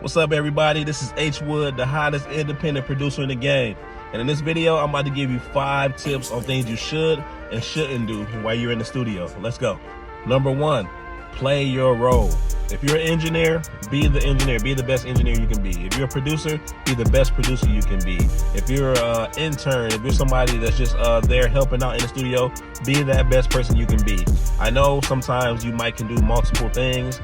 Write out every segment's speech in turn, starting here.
What's up, everybody? This is H Wood, the hottest independent producer in the game. And in this video, I'm about to give you 5 tips on things you should and shouldn't do while you're in the studio. Let's go. Number 1, play your role. If you're an engineer, be the engineer. Be the best engineer you can be. If you're a producer, be the best producer you can be. If you're an intern, if you're somebody that's just there helping out in the studio, be that best person you can be. I know sometimes you can do multiple things,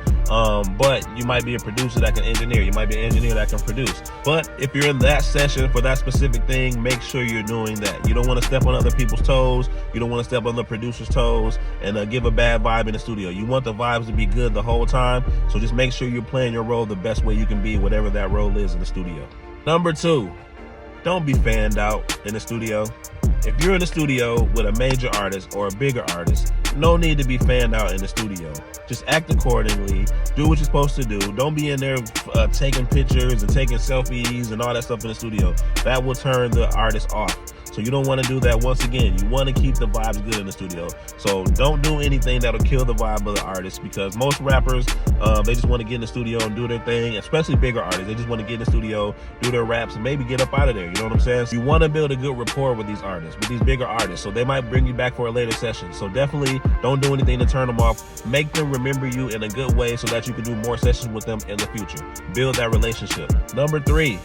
but you might be a producer that can engineer. You might be an engineer that can produce. But if you're in that session for that specific thing, make sure you're doing that. You don't want to step on other people's toes. You don't want to step on the producer's toes and give a bad vibe in the studio. You want the vibes to be good the whole time. So just make sure you're playing your role the best way you can be, whatever that role is in the studio. Number 2, don't be fanned out in the studio. If you're in the studio with a major artist or a bigger artist, no need to be fanned out in the studio. Just act accordingly, do what you're supposed to do. Don't be in there taking pictures and taking selfies and all that stuff in the studio. That will turn the artist off. So you don't want to do that. Once again, you want to keep the vibes good in the studio. So don't do anything that'll kill the vibe of the artist, because most rappers, they just want to get in the studio and do their thing, especially bigger artists. They just want to get in the studio, do their raps, and maybe get up out of there. You know what I'm saying? So you want to build a good rapport with these artists, with these bigger artists. So they might bring you back for a later session. So definitely don't do anything to turn them off. Make them remember you in a good way so that you can do more sessions with them in the future. Build that relationship. Number 3,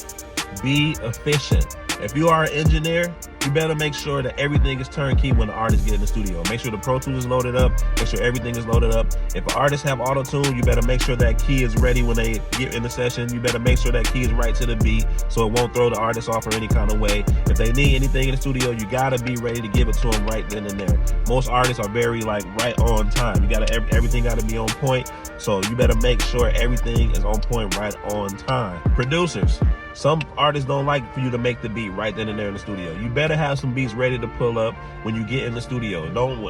be efficient. If you are an engineer, you better make sure that everything is turnkey when the artist get in the studio. Make sure the Pro Tools is loaded up. Make sure everything is loaded up. If an artist have auto-tune, you better make sure that key is ready when they get in the session. You better make sure that key is right to the beat so it won't throw the artist off or any kind of way. If they need anything in the studio, you gotta be ready to give it to them right then and there. Most artists are very right on time. You gotta everything gotta be on point. So you better make sure everything is on point right on time. Producers. Some artists don't like for you to make the beat right then and there in the studio. You better have some beats ready to pull up when you get in the studio.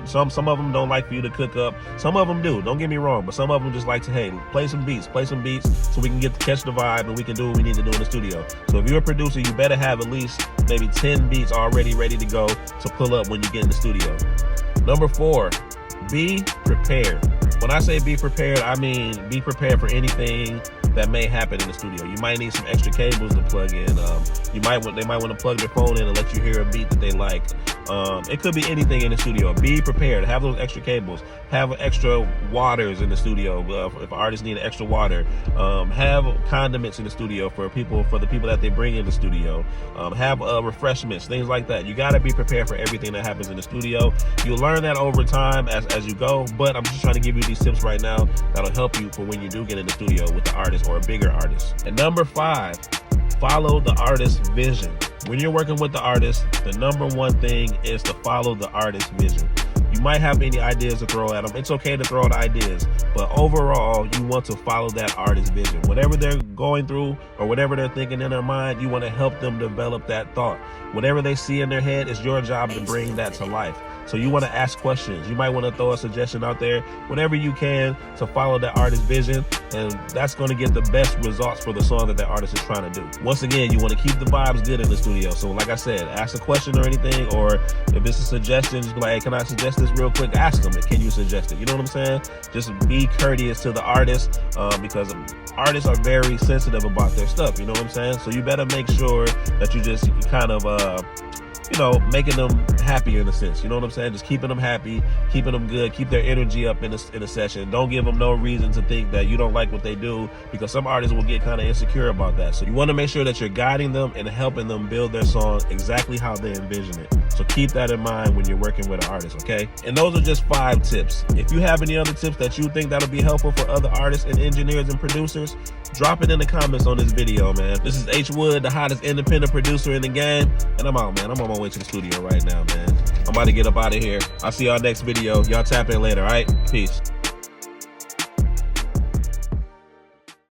Some of them don't like for you to cook up. Some of them do. Don't get me wrong, but some of them just like to, hey, play some beats, so we can get to catch the vibe and we can do what we need to do in the studio. So if you're a producer, you better have at least maybe 10 beats already ready to go to pull up when you get in the studio. Number 4, be prepared. When I say be prepared, I mean be prepared for anything that may happen in the studio. You might need some extra cables to plug in. They might want to plug their phone in and let you hear a beat that they like. It could be anything in the studio. Be prepared. Have those extra cables. Have extra waters in the studio if artists need extra water. Have condiments in the studio for the people that they bring in the studio. Have refreshments, things like that. You got to be prepared for everything that happens in the studio. You'll learn that over time as you go, but I'm just trying to give you these tips right now that'll help you for when you do get in the studio with the artist or a bigger artist. And number 5, follow the artist's vision. When you're working with the artist, the number 1 thing is to follow the artist's vision. You might have any ideas to throw at them. It's okay to throw out ideas, but overall, you want to follow that artist's vision. Whatever they're going through or whatever they're thinking in their mind, you want to help them develop that thought. Whatever they see in their head, it's your job to bring that to life. So you want to ask questions. You might want to throw a suggestion out there, whatever you can to follow that artist's vision, and that's going to get the best results for the song that artist is trying to do. Once again, you want to keep the vibes good in the studio. So like I said, ask a question or anything, or if it's a suggestion, just be like, hey, can I suggest this real quick? Ask them, can you suggest it? You know what I'm saying? Just be courteous to the artist, because artists are very sensitive about their stuff. You know what I'm saying? So you better make sure that you just kind of making them happy in a sense. You know what I'm saying? Just keeping them happy, keeping them good, keep their energy up in a session. Don't give them no reason to think that you don't like what they do, because some artists will get kind of insecure about that. So you want to make sure that you're guiding them and helping them build their song exactly how they envision it. So keep that in mind when you're working with an artist, okay? And those are just 5 tips. If you have any other tips that you think that'll be helpful for other artists and engineers and producers, drop it in the comments on this video, man. This is H Wood, the hottest independent producer in the game, and I'm out, man. I'm on my way to the studio right now, man. I'm about to get up out of here. I'll see y'all next video. Y'all tap in later, all right? Peace.